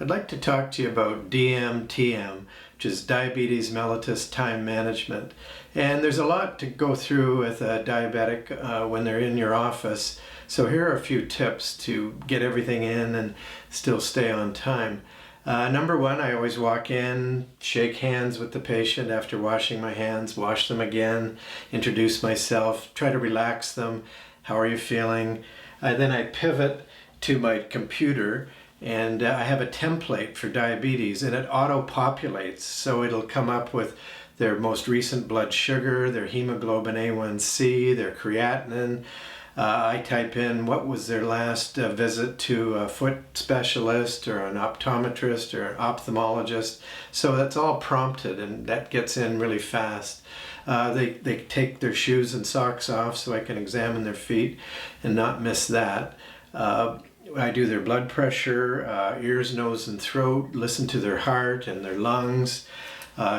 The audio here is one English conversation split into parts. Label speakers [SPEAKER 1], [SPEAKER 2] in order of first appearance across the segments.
[SPEAKER 1] I'd like to talk to you about DMTM, which is Diabetes Mellitus Time Management. And there's a lot to go through with a diabetic when they're in your office. So here are a few tips to get everything in and still stay on time. Number one, I always walk in, shake hands with the patient after washing my hands, wash them again, introduce myself, try to relax them. How are you feeling? Then I pivot to my computer, and I have a template for diabetes, and it auto-populates, so it'll come up with their most recent blood sugar, their hemoglobin A1C, their creatinine. I type in what was their last visit to a foot specialist or an optometrist or an ophthalmologist. So that's all prompted, and that gets in really fast. They take their shoes and socks off so I can examine their feet and not miss that. I do their blood pressure, ears, nose, and throat, listen to their heart and their lungs,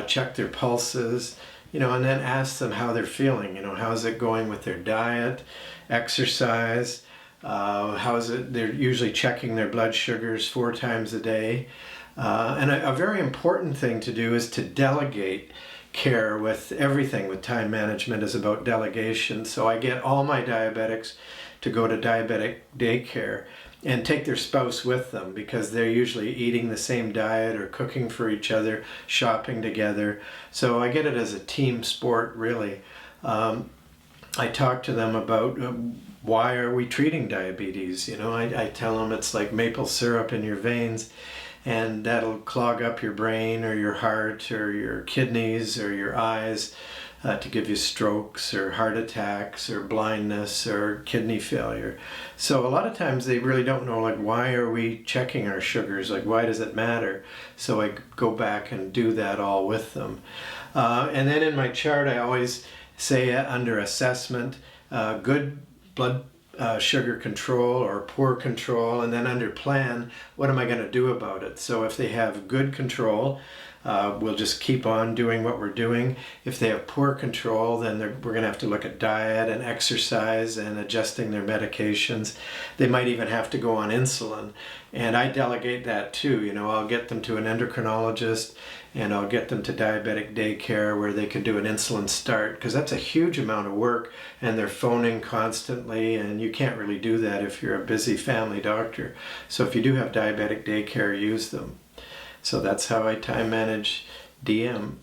[SPEAKER 1] check their pulses, and then ask them how they're feeling. How's it going with their diet, exercise, how's it? They're usually checking their blood sugars 4 times a day. And a very important thing to do is to delegate care. With everything with time management is about delegation. So I get all my diabetics to go to diabetic daycare and take their spouse with them, because they're usually eating the same diet or cooking for each other, shopping together. So I get it as a team sport, really. I talk to them about why are we treating diabetes. I tell them it's like maple syrup in your veins, and that'll clog up your brain or your heart or your kidneys or your eyes to give you strokes or heart attacks or blindness or kidney failure. So a lot of times they really don't know, why are we checking our sugars? Why does it matter? So I go back and do that all with them. And then in my chart, I always say under assessment, good blood sugar control or poor control, and then under plan, what am I going to do about it? So if they have good control, we'll just keep on doing what we're doing. If they have poor control, then we're going to have to look at diet and exercise and adjusting their medications. They might even have to go on insulin, and I delegate that too. I'll get them to an endocrinologist, and I'll get them to diabetic daycare where they can do an insulin start, because that's a huge amount of work, and they're phoning constantly, and you can't really do that if you're a busy family doctor. So if you do have diabetic daycare, use them. So that's how I time manage DM.